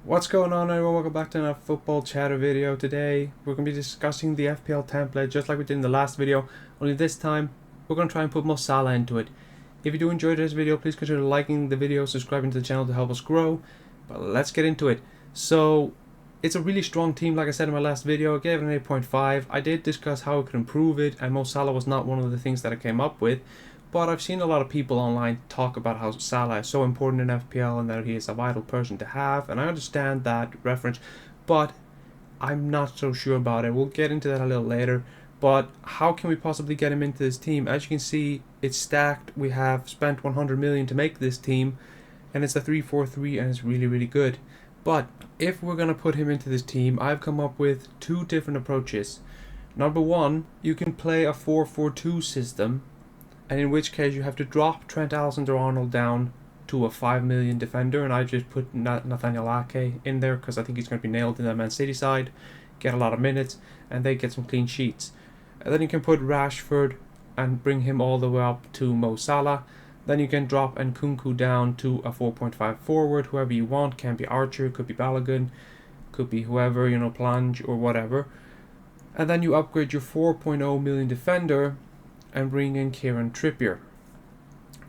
What's going on, everyone? Welcome back to another football chatter video. Today we're going to be discussing the FPL template just like we did in the last video, only this time we're going to try and put Mo Salah into it. If you do enjoy this video, please consider liking the video, subscribing to the channel to help us grow. But let's get into it. So it's a really strong team, like I said in my last video. I gave it an 8.5. I did discuss how I could improve it, and Mo Salah was not one of the things that I came up with. But I've seen a lot of people online talk about how Salah is so important in FPL and that he is a vital person to have, and I understand that reference, but I'm not so sure about it. We'll get into that a little later. But how can we possibly get him into this team? As you can see, it's stacked. We have spent 100 million to make this team, and it's a 3-4-3, and it's really good. But if we're going to put him into this team, I've come up with two different approaches. Number one, you can play a 4-4-2 system, and in which case you have to drop Trent Alexander-Arnold down to a 5 million defender, and I just put Nathaniel Ake in there because I think he's going to be nailed in that Man City side, get a lot of minutes, and they get some clean sheets. And then you can put Rashford and bring him all the way up to Mo Salah. Then you can drop Nkunku down to a 4.5 forward, whoever you want. Can be Archer, could be Balogun, could be whoever, Plange or whatever. And then you upgrade your 4.0 million defender and bring in Kieran Trippier.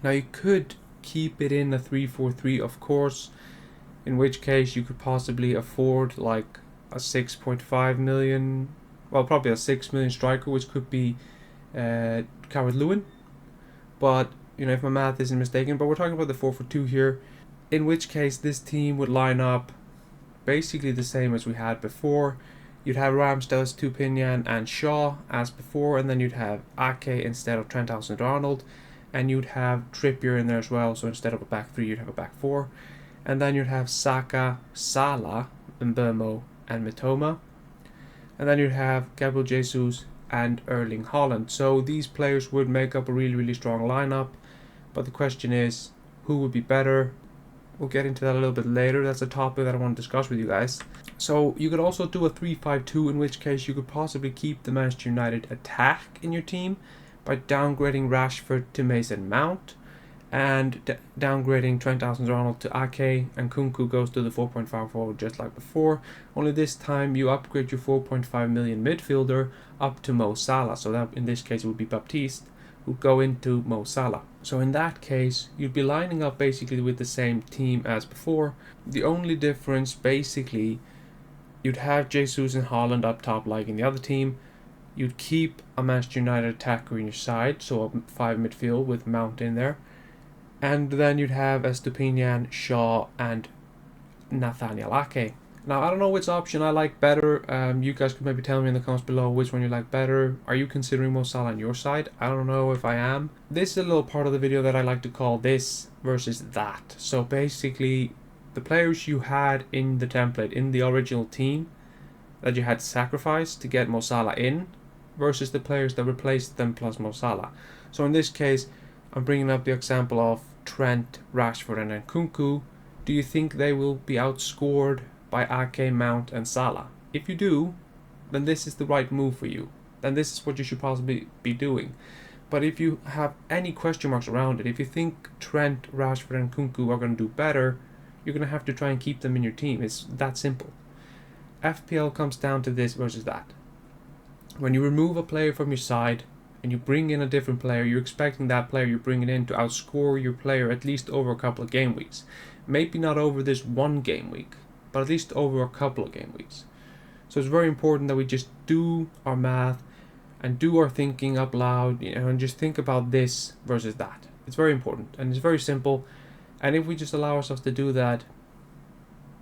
Now you could keep it in a 3-4-3, of course, in which case you could possibly afford like a 6.5 million, well, probably a 6 million striker, which could be Calvert-Lewin. But if my math isn't mistaken, but we're talking about the 4-4-2 here, in which case this team would line up basically the same as we had before. You'd have Ramsdale, Stupinian and Shaw as before, and then you'd have Ake instead of Trent Alexander-Arnold, and you'd have Trippier in there as well, so instead of a back three you'd have a back four, and then you'd have Saka, Salah, Mbeumo and Mitoma, and then you'd have Gabriel Jesus and Erling Haaland. So these players would make up a really strong lineup, but the question is, who would be better? We'll get into that a little bit later. That's a topic that I want to discuss with you guys. So you could also do a 3-5-2, in which case you could possibly keep the Manchester United attack in your team by downgrading Rashford to Mason Mount and downgrading Trent Alexander-Arnold to Ake, and Nkunku goes to the 4.5 forward just like before. Only this time you upgrade your 4.5 million midfielder up to Mo Salah. So that in this case it would be Baptiste, who go into Mo Salah. So in that case, you'd be lining up basically with the same team as before. The only difference, basically, you'd have Jesus and Haaland up top like in the other team. You'd keep a Manchester United attacker in your side, so a 5 midfield with Mount in there. And then you'd have Estupinian, Shaw and Nathaniel Ake. Now, I don't know which option I like better. You guys could maybe tell me in the comments below which one you like better. Are you considering Mo Salah on your side? I don't know if I am. This is a little part of the video that I like to call this versus that. So basically, the players you had in the template, in the original team, that you had to sacrifice to get Mo Salah in, versus the players that replaced them plus Mo Salah. So in this case, I'm bringing up the example of Trent, Rashford and Nkunku. Do you think they will be outscored by Ake, Mount and Salah? If you do, then this is the right move for you. Then this is what you should possibly be doing. But if you have any question marks around it, if you think Trent, Rashford and Nkunku are going to do better, you're going to have to try and keep them in your team. It's that simple. FPL comes down to this versus that. When you remove a player from your side and you bring in a different player, you're expecting that player you're bringing in to outscore your player at least over a couple of game weeks. Maybe not over this one game week, but at least over a couple of game weeks. So it's very important that we just do our math and do our thinking up loud, and just think about this versus that. It's very important and it's very simple, and if we just allow ourselves to do that,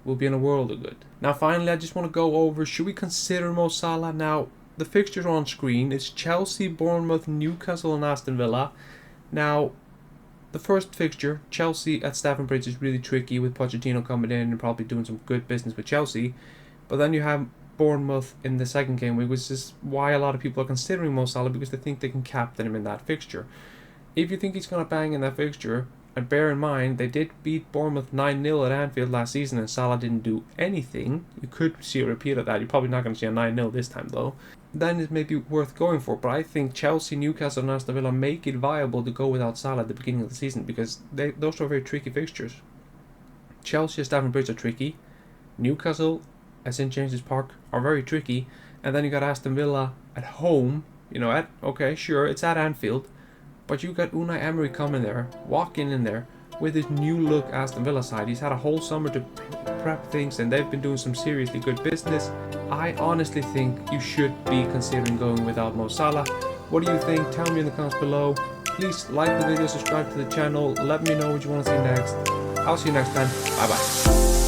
we'll be in a world of good. Now finally, I just want to go over, should we consider Mo Salah? Now the fixtures are on screen. It's Chelsea, Bournemouth, Newcastle and Aston Villa. Now the first fixture, Chelsea at Stamford Bridge, is really tricky with Pochettino coming in and probably doing some good business with Chelsea. But then you have Bournemouth in the second game week, which is why a lot of people are considering Mo Salah, because they think they can captain him in that fixture. If you think he's going to bang in that fixture, and bear in mind they did beat Bournemouth 9-0 at Anfield last season and Salah didn't do anything, you could see a repeat of that. You're probably not going to see a 9-0 this time though. Then it may be worth going for. But I think Chelsea, Newcastle and Aston Villa make it viable to go without Salah at the beginning of the season, because those are very tricky fixtures. Chelsea and Stamford Bridge are tricky. Newcastle at St James's Park are very tricky, and then you got Aston Villa at home. You know, okay, sure, it's at Anfield, but you got Unai Emery coming there, walking in there with his new look Aston Villa side. He's had a whole summer to prep things, and they've been doing some seriously good business. I honestly think you should be considering going without Mo Salah. What do you think? Tell me in the comments below. Please like the video, subscribe to the channel, let me know what you want to see next. I'll see you next time. Bye bye.